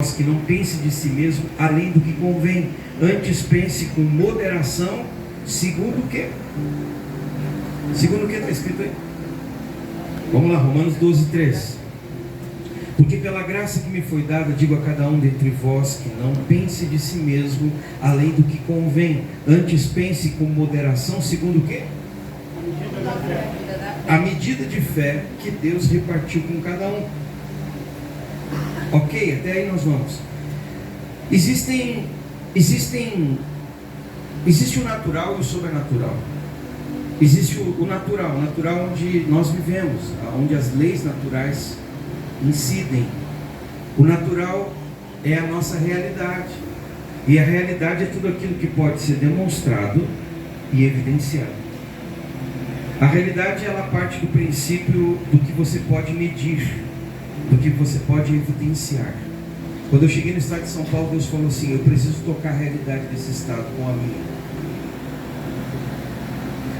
vós que não pense de si mesmo além do que convém, antes pense com moderação, segundo o quê? Segundo o que está escrito aí? Vamos lá, Romanos 12:3. Porque pela graça que me foi dada, digo a cada um dentre vós que não pense de si mesmo além do que convém, antes pense com moderação, segundo o quê? A medida de fé que Deus repartiu com cada um. Ok, até aí nós vamos. Existe o natural e o sobrenatural. Existe o natural onde nós vivemos, onde as leis naturais incidem. O natural é a nossa realidade, e a realidade é tudo aquilo que pode ser demonstrado e evidenciado. A realidade, ela parte do princípio do que você pode medir, do que você pode evidenciar. Quando eu cheguei no estado de São Paulo, Deus falou assim: eu preciso tocar a realidade desse estado com a minha.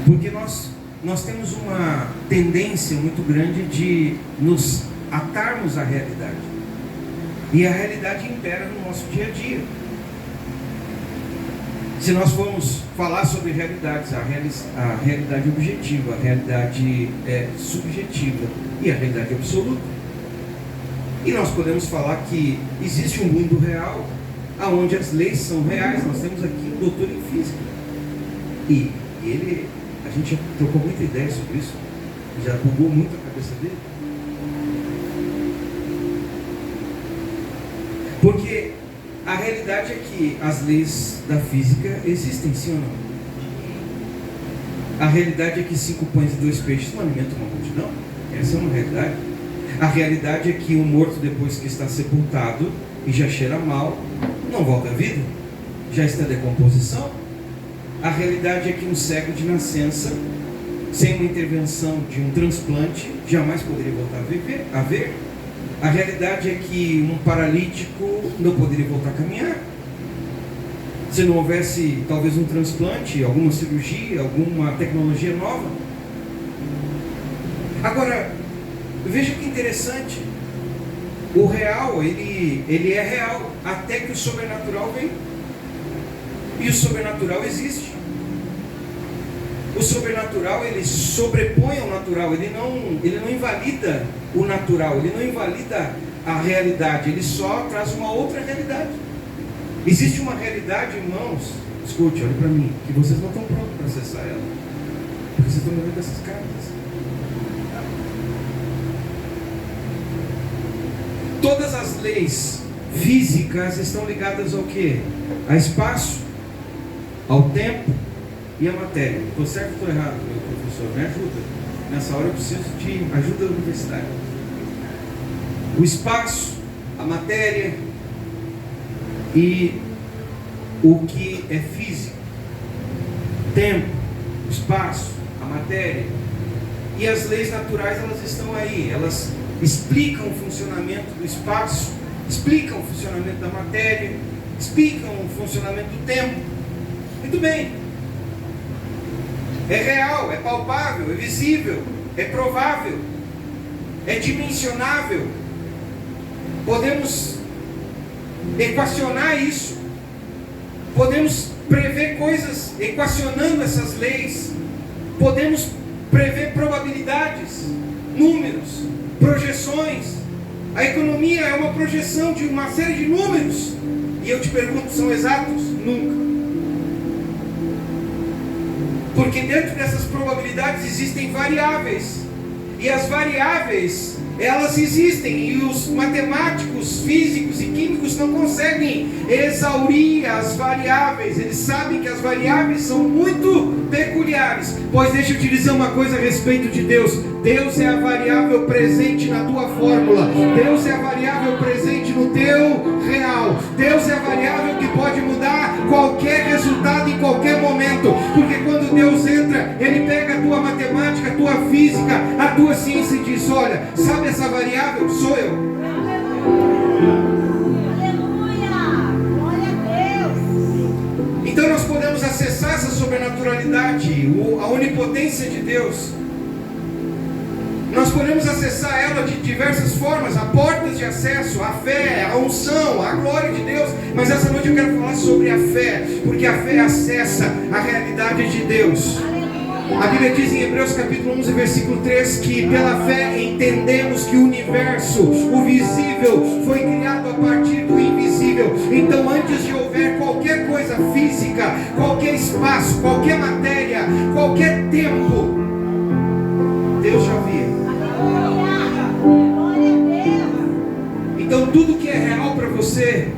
Porque nós temos uma tendência muito grande de nos atarmos à realidade, e a realidade impera no nosso dia a dia. Se nós formos falar sobre realidades, a realidade objetiva, a realidade subjetiva e a realidade absoluta, e nós podemos falar que existe um mundo real, onde as leis são reais. Nós temos aqui um doutor em física, e a gente já trocou muita ideia sobre isso, já bugou muito a cabeça dele. Porque a realidade é que as leis da física existem, sim ou não? A realidade é que 5 pães e 2 peixes não alimentam uma multidão. Essa é uma realidade. A realidade é que um morto, depois que está sepultado e já cheira mal, não volta à vida, já está em decomposição. A realidade é que um cego de nascença, sem uma intervenção de um transplante, jamais poderia voltar a ver. A realidade é que um paralítico não poderia voltar a caminhar, se não houvesse talvez um transplante, alguma cirurgia, alguma tecnologia nova. Agora, veja que interessante. O real, ele é real até que o sobrenatural vem. E o sobrenatural existe. O sobrenatural, ele sobrepõe ao natural. Ele não invalida o natural, ele não invalida a realidade, ele só traz uma outra realidade. Existe uma realidade, irmãos, escute, olhe para mim, que vocês não estão prontos para acessar ela, porque vocês estão levando essas cartas. Todas as leis físicas estão ligadas ao quê? A espaço, ao tempo e à matéria. Estou certo ou estou errado, meu professor? Me ajuda. Nessa hora eu preciso de ajuda da universidade. O espaço, a matéria e o que é físico. Tempo, espaço, a matéria. E as leis naturais, elas estão aí. Elas explicam o funcionamento do espaço, explicam o funcionamento da matéria, explicam o funcionamento do tempo. Muito bem. É real, é palpável, é visível, é provável, é dimensionável. Podemos equacionar isso. Podemos prever coisas equacionando essas leis. Podemos prever probabilidades, números, projeções. A economia é uma projeção de uma série de números. E eu te pergunto, são exatos? Nunca. Porque dentro dessas probabilidades existem variáveis. E as variáveis, elas existem. E os matemáticos, físicos e químicos não conseguem exaurir as variáveis. Eles sabem que as variáveis são muito peculiares. Pois deixa eu te dizer uma coisa a respeito de Deus. Deus é a variável presente na tua fórmula. Deus é a variável presente no teu real. Deus é a variável que pode mudar qualquer resultado em qualquer momento. Porque quando Deus entra, Ele pega a tua matemática, a tua física, a tua ciência e diz: olha, sabe essa variável? Sou eu. Aleluia! Glória a Deus! Então nós podemos acessar essa sobrenaturalidade, a onipotência de Deus. Nós Nós podemos acessar ela de diversas formas, há portas de acesso, a fé, a unção, a glória de Deus. Mas essa noite eu quero falar sobre a fé, porque a fé acessa a realidade de Deus. A Bíblia diz em Hebreus capítulo 11, versículo 3, que pela fé entendemos que o universo, o visível, foi criado a partir do invisível. Então, antes de houver qualquer coisa física, qualquer espaço, qualquer matéria, qualquer tempo, Deus já via. Então, tudo que é real para você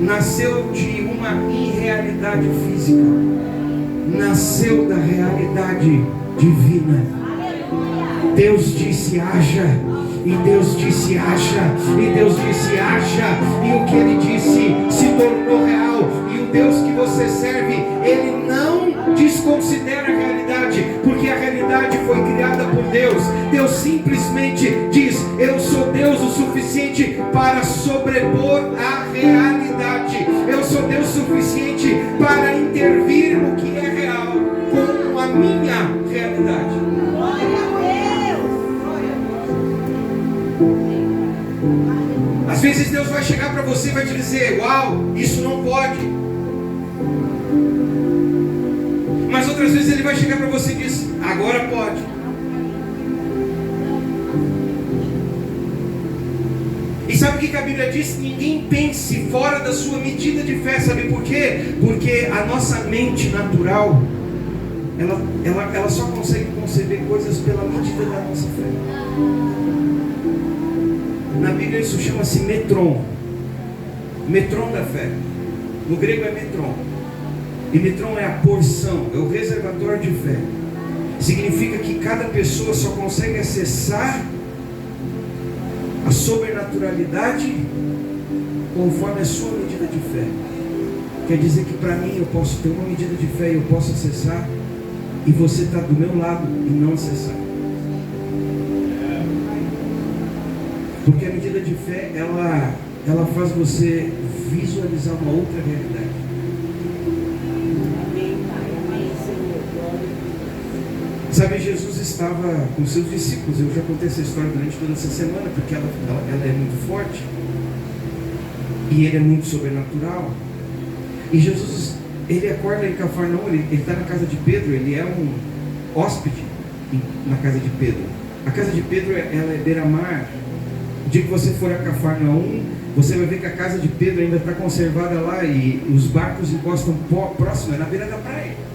nasceu de uma irrealidade física, nasceu da realidade divina. Deus disse haja, e Deus disse haja, e Deus disse haja, e o que Ele disse se tornou real. E o Deus que você serve, Ele não desconsidera a realidade, porque a realidade foi criada por Deus. Deus simplesmente diz: eu sou Deus o suficiente para sobrepor a realidade. Eu sou Deus suficiente para intervir no que é real com a minha realidade. Glória a Deus. Às vezes Deus vai chegar para você e vai te dizer: uau, isso não pode. Mas outras vezes Ele vai chegar para você e diz: agora pode. E sabe o que a Bíblia diz? Ninguém pense fora da sua medida de fé. Sabe por quê? Porque a nossa mente natural, ela só consegue conceber coisas pela medida da nossa fé. Na Bíblia isso chama-se metron. Metron da fé. No grego é metron. E metron é a porção, é o reservatório de fé. Significa que cada pessoa só consegue acessar a sobrenaturalidade conforme a sua medida de fé. Quer dizer que para mim eu posso ter uma medida de fé e eu posso acessar, e você está do meu lado e não acessar. Porque a medida de fé, ela faz você visualizar uma outra realidade. Sabe, Jesus estava com seus discípulos. Eu já contei essa história durante toda essa semana, porque ela é muito forte e ele é muito sobrenatural. E Jesus, ele acorda em Cafarnaum, ele está na casa de Pedro, ele é um hóspede na casa de Pedro. A casa de Pedro, ela é beira-mar. O dia que você for a Cafarnaum, você vai ver que a casa de Pedro ainda está conservada lá, e os barcos encostam próximo, é na beira da praia.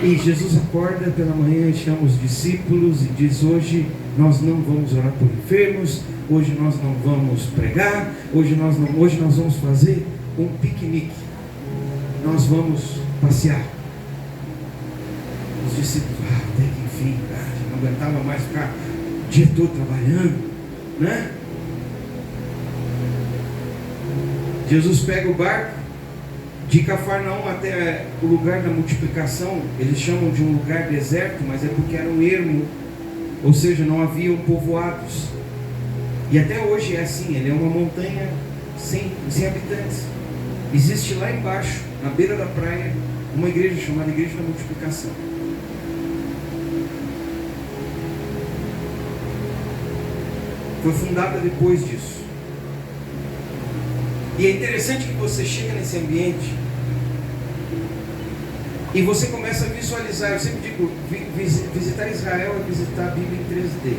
E Jesus acorda pela manhã e chama os discípulos e diz: hoje nós não vamos orar por enfermos, hoje nós não vamos pregar, hoje nós vamos fazer um piquenique, nós vamos passear. Os discípulos, até que enfim, não aguentava mais ficar o dia todo trabalhando, né? Jesus pega o barco. De Cafarnaum até o lugar da multiplicação, eles chamam de um lugar deserto, mas é porque era um ermo, ou seja, não haviam povoados. E até hoje é assim, ele é uma montanha sem habitantes. Existe lá embaixo, na beira da praia, uma igreja chamada Igreja da Multiplicação. Foi fundada depois disso. E é interessante que você chega nesse ambiente e você começa a visualizar. Eu sempre digo, visitar Israel é visitar a Bíblia em 3D.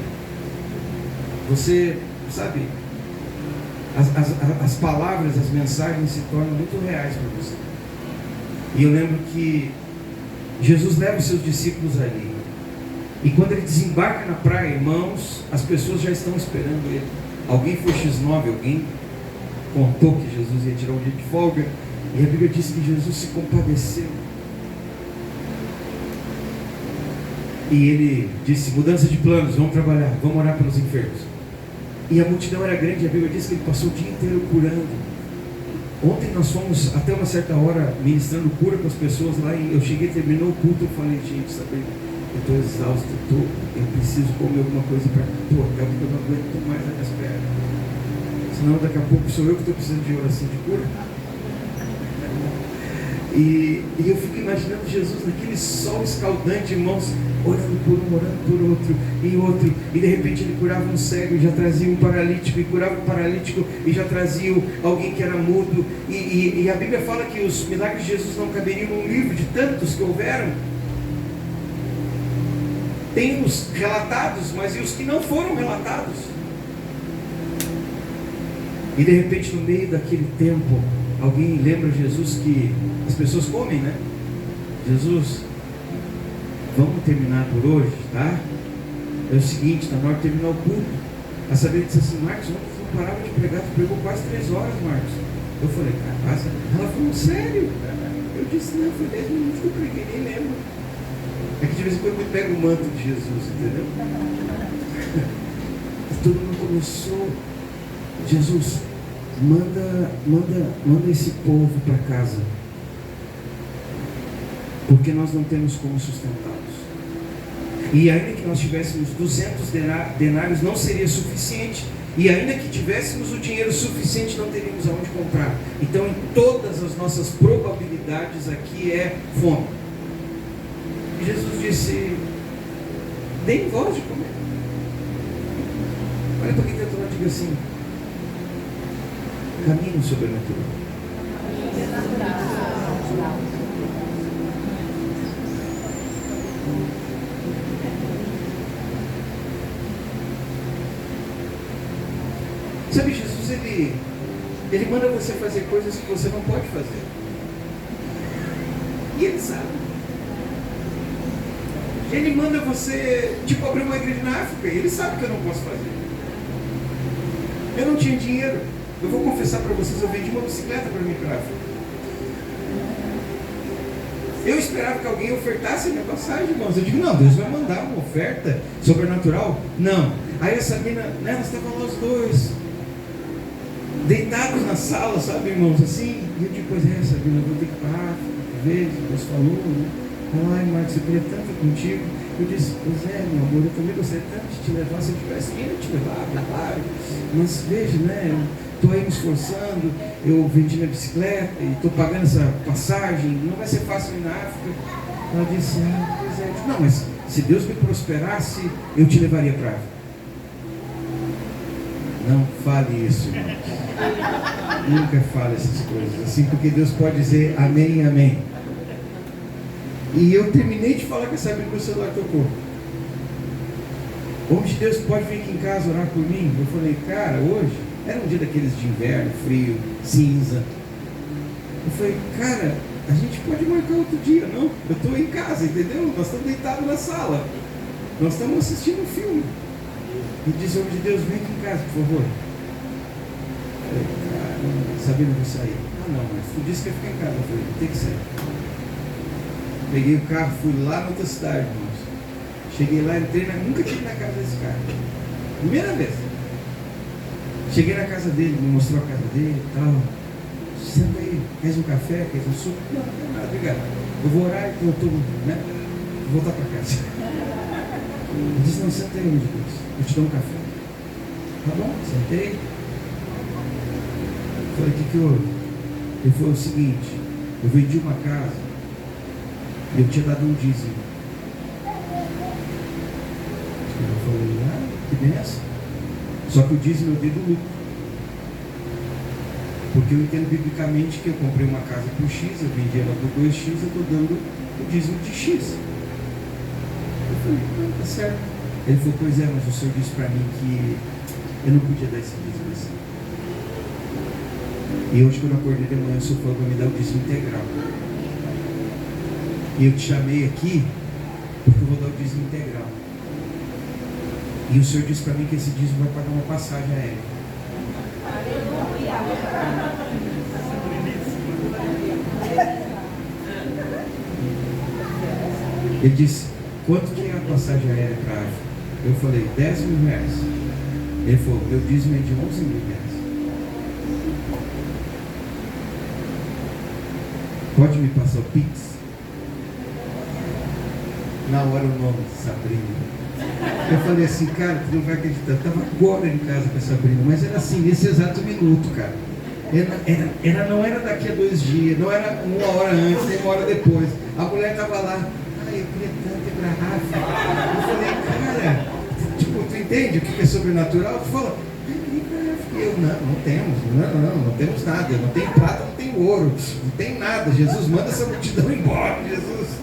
Você, sabe, as palavras, as mensagens se tornam muito reais para você. E eu lembro que Jesus leva os seus discípulos ali. E quando ele desembarca na praia, irmãos, as pessoas já estão esperando ele. Alguém foi X9, alguém contou que Jesus ia tirar um dia de folga, e a Bíblia diz que Jesus se compadeceu. E ele disse: mudança de planos, vamos trabalhar, vamos orar pelos enfermos. E a multidão era grande, a Bíblia diz que ele passou o dia inteiro curando. Ontem nós fomos até uma certa hora ministrando cura com as pessoas lá, e eu cheguei, terminou o culto, eu falei: gente, sabe, eu estou exausto, eu preciso comer alguma coisa para pôr, porque eu não aguento mais as minhas pernas. Senão daqui a pouco sou eu que estou precisando de oração de cura. E eu fico imaginando Jesus naquele sol escaldante, irmãos, orando por um, orando por outro, e outro, e de repente ele curava um cego e já trazia um paralítico, e curava um paralítico e já trazia alguém que era mudo, e a Bíblia fala que os milagres de Jesus não caberiam num livro de tantos que houveram. Tem os relatados, mas e os que não foram relatados? E de repente no meio daquele tempo, alguém lembra Jesus que as pessoas comem, né? Jesus, vamos terminar por hoje, tá? É o seguinte, está na hora de terminar o culto. A Sabrina disse assim: Marcos, ontem tu não parava de pregar, tu pregou quase 3 horas, Marcos. Eu falei: capaz? Ela falou: sério? Eu disse: não, foi 10 minutos que eu preguei, nem lembro. É que de vez em quando eu pego o manto de Jesus, entendeu? E todo mundo começou: Jesus, manda esse povo para casa, porque nós não temos como sustentá-los. E ainda que nós tivéssemos 200 denários, não seria suficiente. E ainda que tivéssemos o dinheiro suficiente, não teríamos aonde comprar. Então, em todas as nossas probabilidades aqui é fome. E Jesus disse: deem voz de comer. Olha para quem está do lado e diga assim: caminho sobrenatural. Sabe, Jesus, ele manda você fazer coisas que você não pode fazer. E ele sabe. Ele manda você, tipo, abrir uma igreja na África. E ele sabe que eu não posso fazer. Eu não tinha dinheiro. Eu vou confessar para vocês, eu vendi uma bicicleta para mim para a África. Eu esperava que alguém ofertasse a minha passagem, irmãos. Eu digo: não, Deus vai mandar uma oferta sobrenatural. Não. Aí essa menina, né, nós estávamos lá os dois, deitados na sala, sabe, irmãos, assim. E eu digo: pois é, Sabina, eu vou ter que ir para a África, Deus falou, né? Ai, Marcos, eu queria tanto ir contigo. Eu disse: pois é, meu amor, eu também gostaria tanto de te levar. Se eu tivesse dinheiro, eu te levava, claro. Mas veja, né, estou aí me esforçando, eu vendi minha bicicleta e estou pagando essa passagem, não vai ser fácil ir na África. Ela disse: ah, pois é. Eu disse: não, mas se Deus me prosperasse, eu te levaria para a África. Não fale isso, irmãos. Nunca fale essas coisas assim, porque Deus pode dizer amém, amém. E eu terminei de falar com essa amiga, meu celular tocou. Homem de Deus, pode vir aqui em casa orar por mim? Eu falei: cara, hoje era um dia daqueles de inverno, frio, cinza. Eu falei: cara, a gente pode marcar outro dia. Não, eu estou em casa, entendeu? Nós estamos deitados na sala, nós estamos assistindo um filme. E disse: homem de Deus, vem aqui em casa, por favor. Eu falei: cara, Sabina, eu vou sair. Ah, não, mas tu disse que ia ficar em casa. Eu falei: tem que sair. Peguei o carro, fui lá na outra cidade, irmãos. Cheguei lá, entrei, nunca tive na casa desse cara. Primeira vez. Cheguei na casa dele, me mostrou a casa dele e tal. Senta aí, queres um café, queres um suco? Não, não quero nada, obrigado. Eu vou orar e eu estou, né? Vou voltar para casa. Ele disse: não, senta aí, meu Deus, eu te dou um café. Tá bom, sentei. Falei: o que houve? Ele falou o seguinte: eu vendi uma casa e eu tinha dado um dízimo. Eu falei: ah, que benção. Só que o dízimo eu dei do lucro. Porque eu entendo biblicamente que eu comprei uma casa por X, eu vendi ela por 2X, eu estou dando o dízimo de X. Eu falei: não, tá certo. Ele falou: pois é, mas o senhor disse para mim que eu não podia dar esse dízimo assim. E hoje, quando eu acordei de manhã, o senhor falou para me dar o dízimo integral. E eu te chamei aqui porque eu vou dar o dízimo integral. E o senhor disse para mim que esse dízimo vai pagar uma passagem aérea. Ele disse: quanto que é a passagem aérea para a África? Eu falei: 10 mil reais. Ele falou: meu dízimo é de 11 mil reais. Pode me passar o Pix? Na hora o nome de Sabrina. Eu falei assim: cara, tu não vai acreditar. Eu estava agora em casa com a Sabrina, mas era assim, nesse exato minuto, cara. Não era daqui a 2 dias, não era 1 hora antes, nem 1 hora depois. A mulher estava lá, ai, eu queria tanto ir para Rafa. Eu falei, cara, tipo, tu entende o que é sobrenatural? Tu fala, eu não temos, não temos nada, não tem prata, não tem ouro, não tem nada. Jesus manda essa multidão embora, Jesus.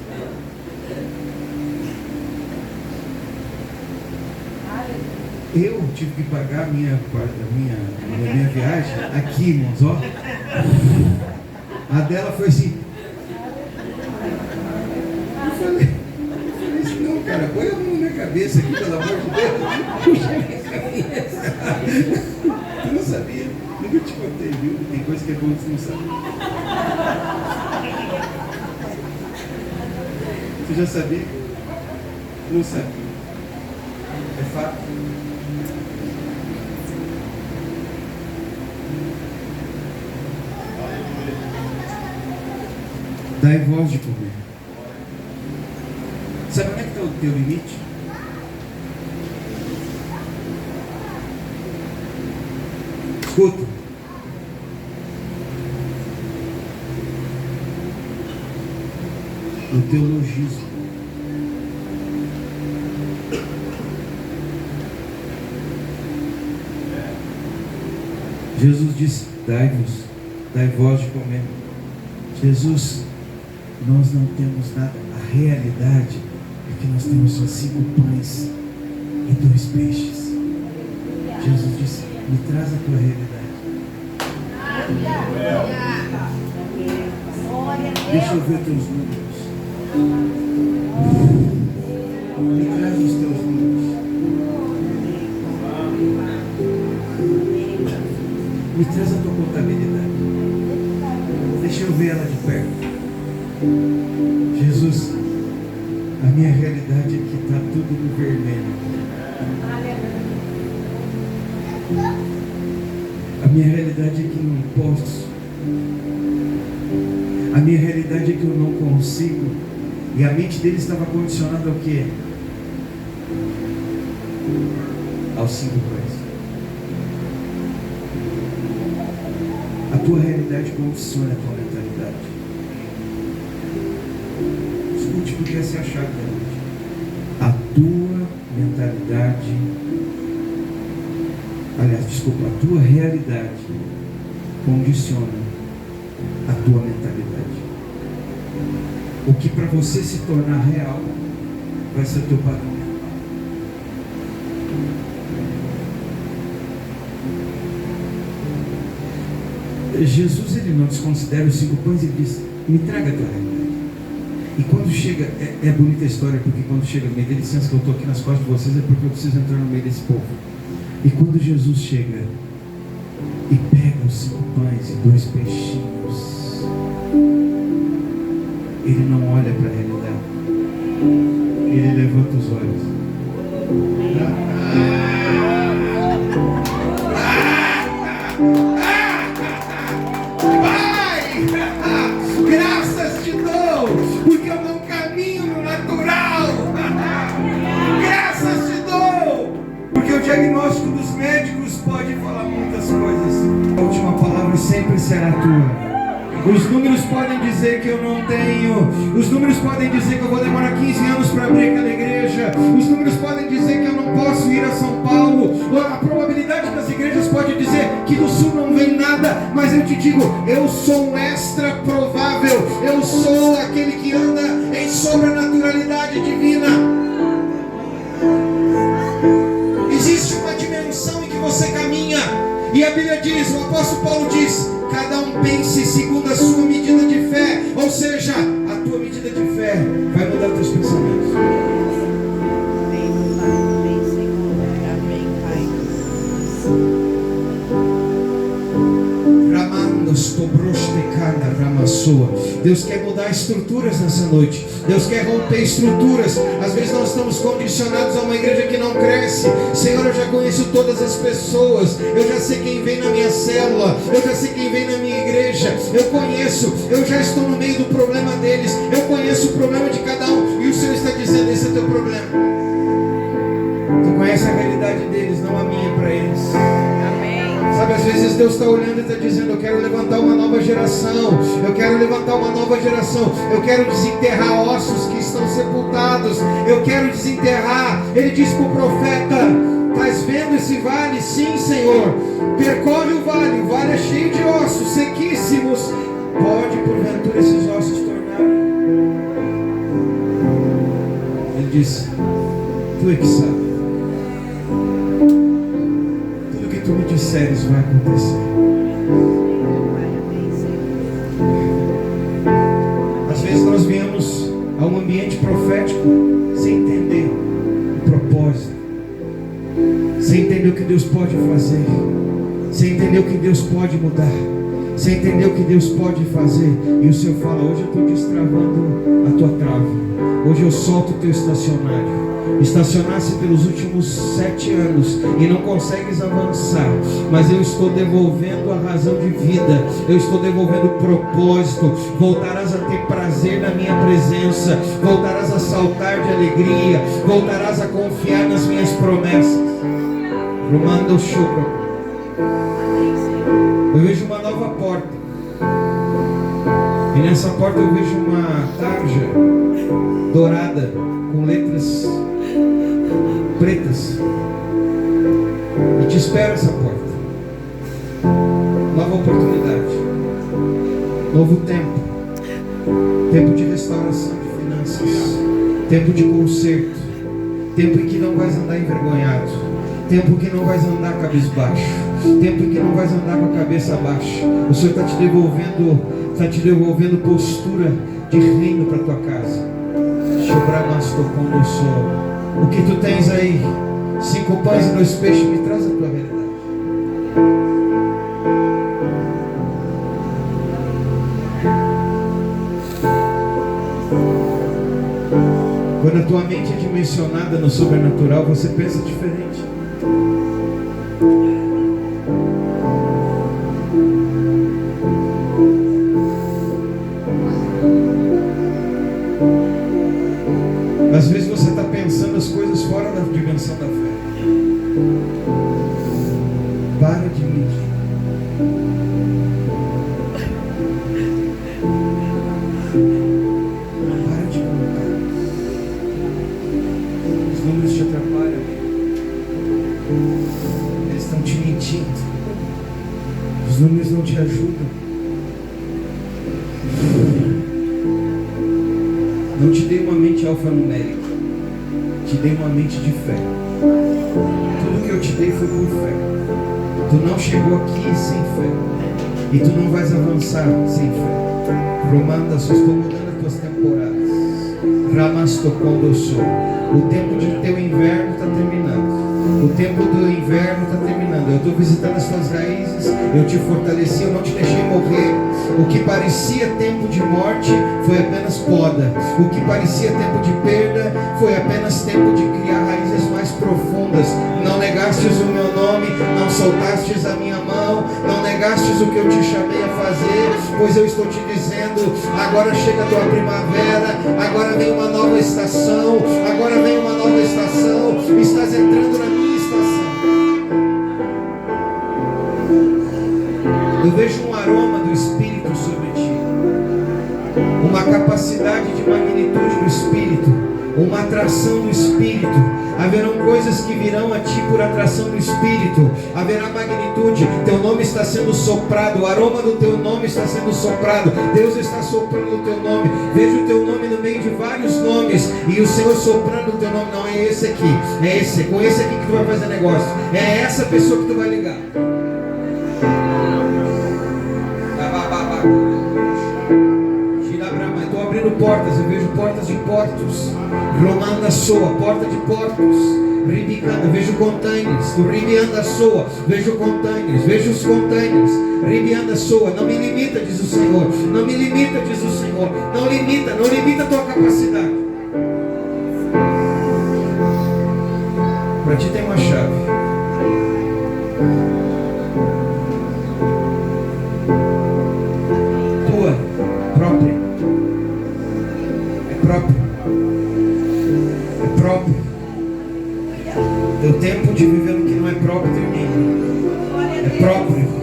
Eu tive que pagar a minha viagem aqui, irmãos, ó. A dela foi assim. Eu falei assim, não, cara, põe a mão na cabeça aqui, pelo amor de Deus. Puxa a minha cabeça. Tu não sabia? Nunca te contei, viu? Tem coisa que é bom que você não sabe. Tu já sabia? Não sabia. É fato. Dai voz de comer. Sabe onde é que está o teu limite? Escuta. No teologismo. Jesus disse, dai voz de comer. Jesus, nós não temos nada. A realidade é que nós temos só 5 pães e 2 peixes. Jesus disse, me traz a tua realidade. Deixa eu ver teus números. Me traz os teus números. Me traz a tua contabilidade. Deixa eu ver ela de perto. Jesus, a minha realidade é que está tudo no vermelho. A minha realidade é que não posso. A minha realidade é que eu não consigo. E a mente dele estava condicionada ao quê? Aos 5 pães. A tua realidade condiciona a tua mentalidade. Escute, porque essa é a chave da noite. A tua mentalidade, a tua realidade condiciona a tua mentalidade. O que para você se tornar real vai ser o teu padrão mental. Jesus, ele não desconsidera os 5 pães e diz, me traga a tua realidade. E quando chega, é bonita a história, porque quando chega, me dê licença que eu estou aqui nas costas de vocês, é porque eu preciso entrar no meio desse povo. E quando Jesus chega e pega os 5 pães e 2 peixinhos, ele não olha para a realidade, ele levanta os olhos. Pai, graças te dou, porque eu não caminho no natural. Graças te dou, porque o diagnóstico dos médicos pode falar muitas coisas. A última palavra sempre será tua. Os números podem dizer que eu não tenho. Os números podem dizer que eu vou demorar 15 anos para abrir aquela igreja. Os números podem dizer que eu não posso ir a São Paulo. A probabilidade das igrejas pode dizer que do sul não vem nada. Mas eu te digo, eu sou um extra provável. Eu sou aquele que anda em sobrenaturalidade divina. Existe uma dimensão em que você caminha. E a Bíblia diz, o apóstolo Paulo diz, cada um pense segundo a sua medida de fé. Ou seja, a tua medida de fé vai mudar teus pensamentos. Amém, Senhor. Amém, Pai. Deus quer mudar estruturas nessa noite. Deus quer romper estruturas. Às vezes nós estamos condicionados a uma igreja que não cresce. Senhor, eu já conheço todas as pessoas. Eu já sei quem vem na minha célula. Eu já sei quem vem na minha igreja. Eu conheço. Eu já estou no meio do problema deles. Eu conheço o problema de cada um. E o Senhor está dizendo, esse é o teu problema. Tu conhece a realidade deles, não a minha para eles. Amém. Sabe Às vezes Deus está olhando e está dizendo: eu quero levantar uma nova geração, eu quero levantar uma nova geração, eu quero desenterrar ossos que estão sepultados, eu quero desenterrar. Ele diz para o profeta: estás vendo esse vale? Sim, Senhor. Percorre o vale é cheio de ossos sequíssimos. Pode porventura esses ossos tornarem? Ele disse: tu é que sabe. Tudo que tu me disseres vai acontecer. Às vezes nós viemos a um ambiente profético sem entender o propósito, sem entender o que Deus pode fazer, sem entender o que Deus pode mudar, sem entender o que Deus pode fazer. E o Senhor fala: hoje eu estou destravando a tua trava, hoje eu solto o teu estacionário. Estacionasse pelos últimos 7 anos e não consegues avançar, mas eu estou devolvendo a razão de vida, eu estou devolvendo o propósito. Voltarás a ter prazer na minha presença, voltarás a saltar de alegria, voltarás a confiar nas minhas promessas. Romando o chupro. Eu vejo uma nova porta, e nessa porta eu vejo uma tarja dourada com letras pretas, e te espera essa porta. Nova oportunidade, novo tempo, tempo de restauração de finanças, tempo de conserto, tempo em que não vais andar envergonhado, tempo que não vais andar cabisbaixo, tempo em que não vais andar com a cabeça baixa. O Senhor está te devolvendo postura de reino para a tua casa. O que tu tens aí? 5 pães e 2 peixes, me traz a tua realidade. Quando a tua mente é dimensionada no sobrenatural, você pensa diferente. Às vezes você está pensando as coisas fora da dimensão da fé. Para de medir. Para de colocar. Os números te atrapalham. Eles estão te mentindo. Os números não te ajudam. Não te dei uma mente alfanumérica, te dei uma mente de fé. Tudo que eu te dei foi por fé. Tu não chegou aqui sem fé, e tu não vais avançar sem fé. Romanda, só estou mudando as tuas temporadas. Ramastocondosso. O tempo de teu inverno está terminando. O tempo do inverno está terminando. Eu estou visitando as tuas raízes. Eu te fortaleci, eu não te deixei morrer. O que parecia tempo de morte foi apenas poda. O que parecia tempo de perda foi apenas tempo de criar raízes mais profundas. Não negastes o meu nome, não soltastes a minha mão, não negastes o que eu te chamei a fazer, pois eu estou te dizendo: agora chega a tua primavera, agora vem uma nova estação, agora vem uma nova estação, estás entrando na minha estação. Eu vejo um aroma do Espírito sobre ti, uma capacidade de magnitude do Espírito, uma atração do Espírito. Haverão coisas que virão a ti por atração do Espírito. Haverá magnitude. Teu nome está sendo soprado. O aroma do teu nome está sendo soprado. Deus está soprando o teu nome. Vejo o teu nome no meio de vários nomes, e o Senhor soprando o teu nome. Não é esse aqui, é esse. É com esse aqui que tu vai fazer negócio. É essa pessoa que tu vai ligar. Estou abrindo portas, eu vejo portas de portos. Romanda soa, porta de portos. Ribicanda, vejo containers. Ribianda soa, vejo containers, vejo os containers. Ribianda soa, não me limita, diz o Senhor. Não me limita, diz o Senhor. Não limita a tua capacidade. Para ti tem uma chave. Tua, própria. É próprio. Teu tempo de viver no que não é próprio termina. É próprio.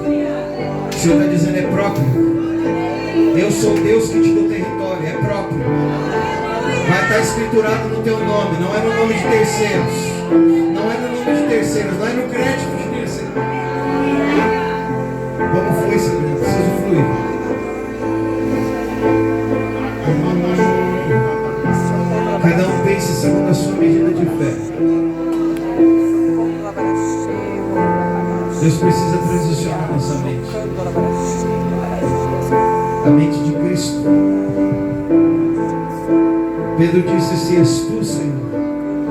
Senhor está dizendo, é próprio. Eu sou Deus que te dou território, é próprio. Vai estar escriturado no teu nome, não é no nome de terceiros. Não é no nome de terceiros, não é no crédito de terceiros. Vamos fluir, Sabrina, preciso fluir. Cada um pense segundo a sua medida de fé. Deus precisa transicionar nossa mente. A mente de Cristo. Pedro disse, se és tu, Senhor,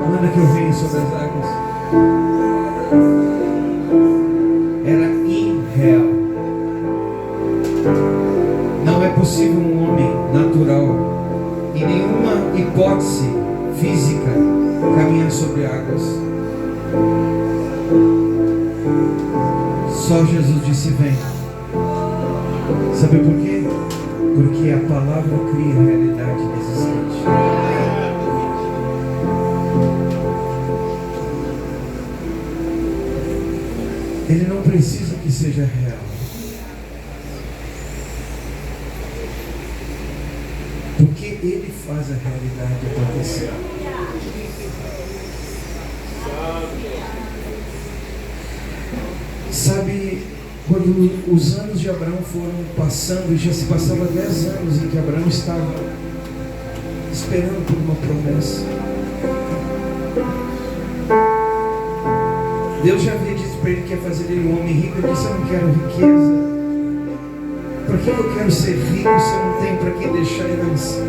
manda que eu venha sobre as águas. Era irreal. Não é possível um homem natural, em nenhuma hipótese física, caminhar sobre águas. Só Jesus disse, vem. Sabe por quê? Porque a palavra cria a realidade inexistente. Ele não precisa que seja real. Porque Ele faz a realidade acontecer. Sabe, quando os anos de Abraão foram passando, e já se passava 10 anos em que Abraão estava esperando por uma promessa. Deus já havia dito para ele que ia fazer ele um homem rico. Ele disse, eu não quero riqueza. Por que eu quero ser rico se eu não tenho para quem deixar herança?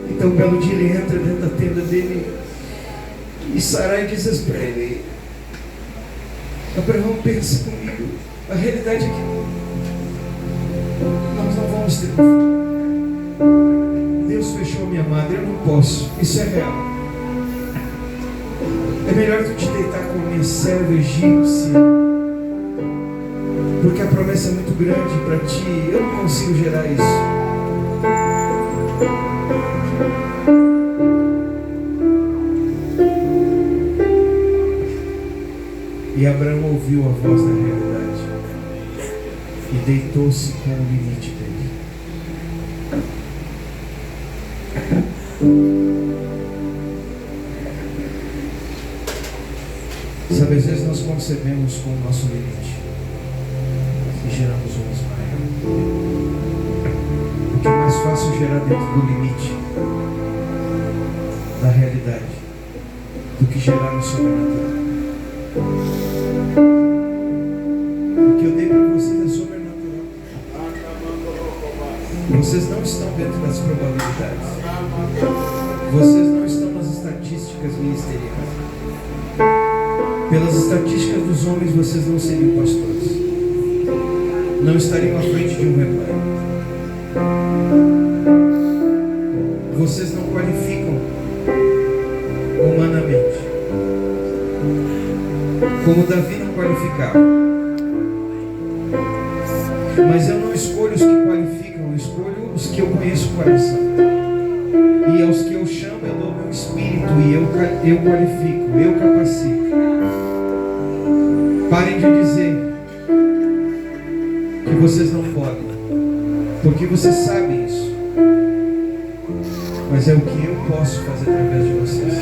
Então um belo dia ele entra dentro da tenda dele e Sarai diz para ele, Abraão, pensa comigo, a realidade é que nós não vamos ter filho. Deus fechou a minha madre, eu não posso, isso é real. É melhor tu te deitar com a minha serva egípcia, porque a promessa é muito grande para ti, eu não consigo gerar isso. E Abraão ouviu a voz da realidade e deitou-se com o limite dele. Sabe, às vezes nós concebemos com o nosso limite e geramos um desmaio. O que é mais fácil gerar dentro do limite da realidade do que gerar no sobrenatural. O que eu dei para vocês é sobrenatural. Vocês não estão dentro das probabilidades. Vocês não estão nas estatísticas ministeriais. Pelas estatísticas dos homens, vocês não seriam pastores. Não estariam à frente de um rebanho. Vocês não qualificam humanamente. Como Davi não qualificava. Mas eu não escolho os que qualificam, eu escolho os que eu conheço o coração. E aos que eu chamo, eu dou meu espírito e eu qualifico, eu capacito. Parem de dizer que vocês não podem, porque vocês sabem isso. Mas é o que eu posso fazer através de vocês.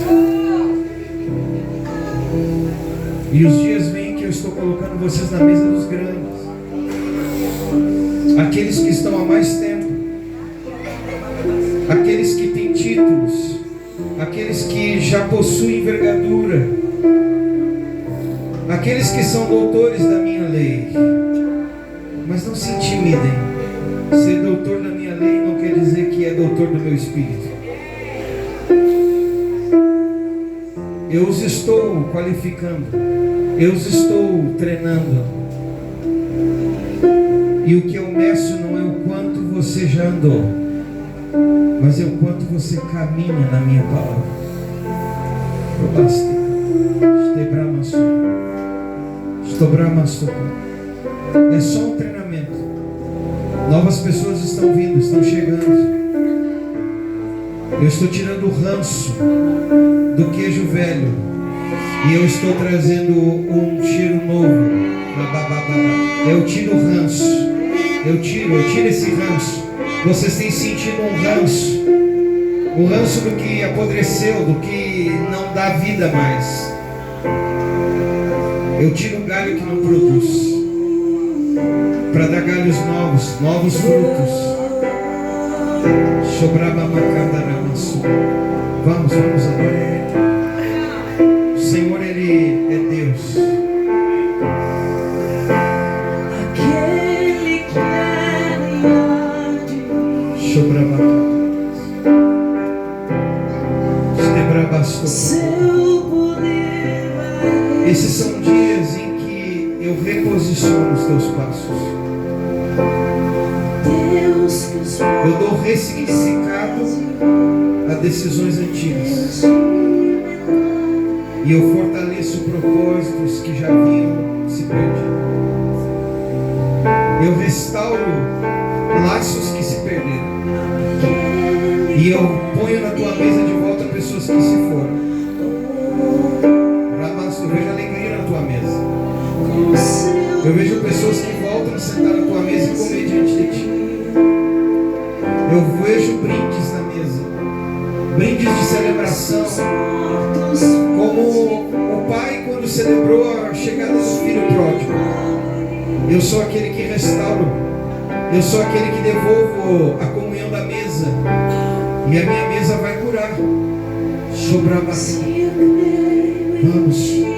E os dias vêm que eu estou colocando vocês na mesa dos grandes. Aqueles que estão há mais tempo. Aqueles que têm títulos. Aqueles que já possuem envergadura. Aqueles que são doutores da minha lei. Mas não se intimidem. Ser doutor da minha lei não quer dizer que é doutor do meu espírito. Eu os estou qualificando. Eu os estou treinando. E o que eu meço não é o quanto você já andou, mas é o quanto você caminha na minha palavra. É só um treinamento. Novas pessoas estão vindo, estão chegando. Eu estou tirando o ranço do queijo velho e eu estou trazendo um cheiro novo. Eu tiro o ranço. Eu tiro esse ranço. Vocês têm sentido um ranço. O ranço do que apodreceu, do que não dá vida mais. Eu tiro o galho que não produz, para dar galhos novos frutos. Vamos adorar. O Senhor, Ele é Deus. Aquele que seu poder. Esses são dias em que eu reposiciono os teus passos. Eu dou ressignificado a decisões antigas. E eu fortaleço propósitos que já haviam se perdido. Eu restauro laços que se perderam. E eu ponho na tua mesa de volta pessoas que se foram. Eu vejo alegria na tua mesa. Eu vejo pessoas que voltam a sentar na tua mesa e comer diante de ti. Eu vejo brindes na mesa. Brindes de celebração. Como o pai quando celebrou a chegada do filho pródigo. Eu sou aquele que restauro. Eu sou aquele que devolvo a comunhão da mesa. E a minha mesa vai curar. Sobre a bacia. Vamos.